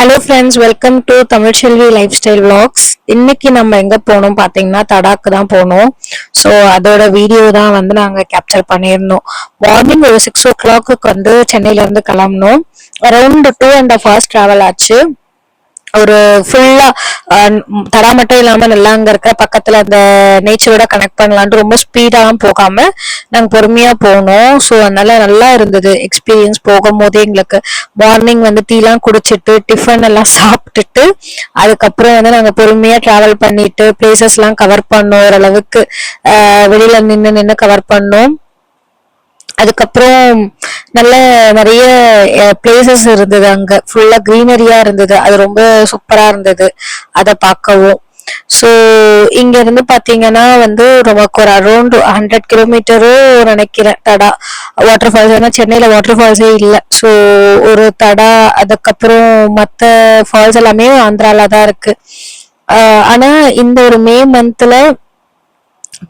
Hello friends, welcome to Tamilselvi life style vlogs. இன்னைக்கு நம்ம எங்க போனோம் பார்த்தீங்கன்னா தடாக்கு தான் போனோம். ஸோ அதோட வீடியோ தான் வந்து நாங்கள் கேப்சர் பண்ணியிருந்தோம். மார்னிங் ஒரு 6 o'clock வந்து சென்னையில இருந்து கிளம்பணும். அரௌண்ட் 2.5 hours டிராவல் ஆச்சு. ஒரு ஃபுல்லா தடா மட்டும் இல்லாம நல்லா அங்க இருக்க பக்கத்துல அந்த நேச்சரோட கனெக்ட் பண்ணலான்ட்டு ரொம்ப ஸ்பீடாலாம் போகாம நாங்க பொறுமையா போனோம். ஸோ அதனால நல்லா இருந்தது எக்ஸ்பீரியன்ஸ். போகும்போதே எங்களுக்கு மார்னிங் வந்து டீலாம் குடிச்சிட்டு டிஃபன் எல்லாம் சாப்பிட்டுட்டு அதுக்கப்புறம் வந்து நாங்க பொறுமையா டிராவல் பண்ணிட்டு பிளேசஸ் எல்லாம் கவர் பண்ணோம். ஓரளவுக்கு வெளியில நின்று கவர் பண்ணோம். அதுக்கப்புறம் நல்ல நிறைய பிளேசஸ் இருந்தது, அங்க ஃபுல்லா கிரீனரியா இருந்தது. அது ரொம்ப சூப்பரா இருந்தது அதை பார்க்கவும். ஸோ இங்க இருந்து பாத்தீங்கன்னா வந்து நமக்கு ஒரு அரௌண்ட் 100 kilometers நினைக்கிறேன் தடா வாட்டர் ஃபால்ஸ். ஏன்னா சென்னையில வாட்டர் ஃபால்ஸே இல்லை. ஸோ ஒரு தடா, அதுக்கப்புறம் மற்ற ஃபால்ஸ் எல்லாமே ஆந்திரால தான் இருக்கு. ஆனா இந்த ஒரு மே மந்த்ல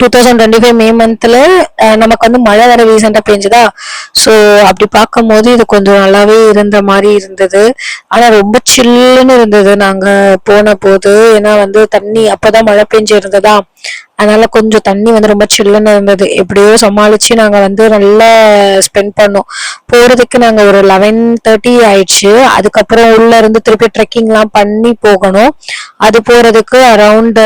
2025 மே மந்த்ல நமக்கு வந்து மழை வர ரீசெண்டா பெஞ்சுதா. ஸோ அப்படி பார்க்கும் போது இது கொஞ்சம் நல்லாவே இருந்த மாதிரி இருந்தது. ஆனா ரொம்ப சில்லுன்னு இருந்தது நாங்க போன போது. ஏன்னா வந்து தண்ணி அப்பதான் மழை பெஞ்சு இருந்ததா, அதனால கொஞ்சம் தண்ணி வந்து ரொம்ப சில்லுன்னு இருந்தது. எப்படியோ சமாளிச்சு நாங்க வந்து நல்லா ஸ்பெண்ட் பண்ணோம். போறதுக்கு நாங்க ஒரு 11:30 ஆயிடுச்சு. அதுக்கப்புறம் உள்ள இருந்து திருப்பி ட்ரெக்கிங் எல்லாம் பண்ணி போகணும். அது போறதுக்கு அரௌண்ட்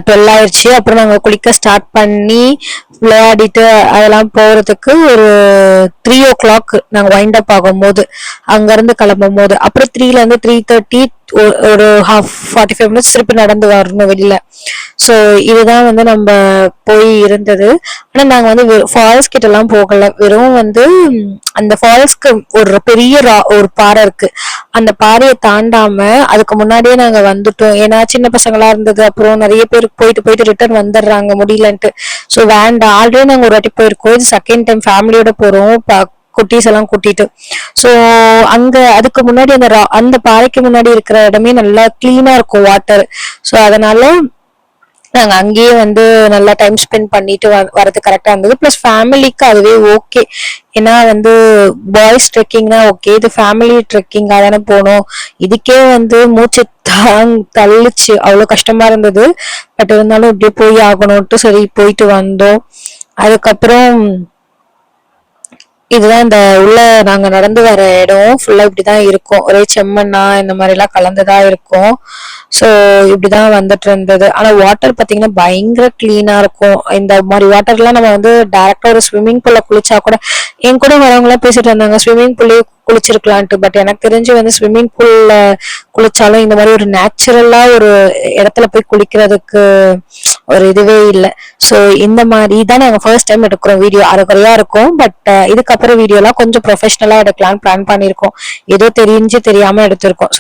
12 ஆயிடுச்சு. அப்புறம் நாங்க குளிக்க ஸ்டார்ட் பண்ணி விளையாடிட்டு அதெல்லாம் போறதுக்கு ஒரு 3 o'clock நாங்க வைண்ட் அப் ஆகும் போது, அங்க இருந்து கிளம்பும் போது. அப்புறம் 3ல இருந்து 3:30 ஒரு 45 minutes திருப்பி நடந்து வரணும் வெளியில. ஸோ இதுதான் வந்து நம்ம போய் இருந்தது. ஆனா நாங்க வந்து ஃபால்ஸ் கிட்ட எல்லாம் போகல. வெறும் வந்து அந்த ஃபால்ஸ்க்கு ஒரு பெரிய ஒரு பாறை இருக்கு. அந்த பாறையை தாண்டாம அதுக்கு முன்னாடியே நாங்க வந்துட்டோம். ஏன்னா சின்ன பசங்களா இருந்தது. அப்புறம் நிறைய பேருக்கு போயிட்டு போயிட்டு ரிட்டர்ன் வந்துடுறாங்க முடியலன்ட்டு. ஸோ வேண்டாம், ஆல்ரெடி நாங்க ஒரு வாட்டி போயிருக்கோம். இது செகண்ட் டைம் ஃபேமிலியோட போறோம், குட்டீஸ் எல்லாம் கூட்டிட்டு. ஸோ அங்க அதுக்கு முன்னாடி அந்த பாறைக்கு முன்னாடி இருக்கிற இடமே நல்லா கிளீனா இருக்கும் வாட்டர். ஸோ அதனால நாங்க அங்கேயே வந்து நல்லா டைம் ஸ்பெண்ட் பண்ணிட்டு வரது கரெக்டா இருந்தது. பிளஸ் ஃபேமிலிக்கு அதுவே ஓகே. ஏன்னா வந்து பாய்ஸ் ட்ரெக்கிங்னா ஓகே, இது ஃபேமிலி ட்ரெக்கிங்காக தானே போனோம். இதுக்கே வந்து மூச்சு தள்ளிச்சு, அவ்வளோ கஷ்டமா இருந்தது. பட் இருந்தாலும் இப்படியே போய் ஆகணும்ட்டு சரி போயிட்டு வந்தோம். அதுக்கப்புறம் இதுதான் இந்த உள்ள நாங்க நடந்து வர இடம். ஃபுல்லா இப்படிதான் இருக்கும், ஒரே செம்மண்ணா இந்த மாதிரி எல்லாம் கலந்துதான் இருக்கும். ஸோ இப்படிதான் வந்துட்டு இருந்தது. ஆனா வாட்டர் பாத்தீங்கன்னா பயங்கர கிளீனா இருக்கும். இந்த மாதிரி வாட்டர் எல்லாம் நம்ம வந்து டைரக்டா ஒரு ஸ்விம்மிங் பூல்ல குளிச்சா கூட, என் கூட வரவங்க எல்லாம் பேசிட்டு இருந்தாங்க ஸ்விம்மிங் பூல்லே குளிச்சிருக்கலான்ட்டு. பட் எனக்கு தெரிஞ்சு வந்து ஸ்விம்மிங் பூல்ல குளிச்சாலும் இந்த மாதிரி ஒரு நேச்சுரலா ஒரு இடத்துல போய் குளிக்கிறதுக்கு ஒரு இதுவே இல்லை. ஸோ இந்த மாதிரி தான் நாங்கள் ஃபர்ஸ்ட் டைம் எடுக்கிறோம் வீடியோ. அரைக்குறையா இருக்கும். பட் இதுக்கப்புறம் வீடியோலாம் கொஞ்சம் ப்ரொஃபஷனலா எடுக்கலாம்னு பிளான் பண்ணியிருக்கோம். ஏதோ தெரிஞ்சு தெரியாம எடுத்திருக்கோம்.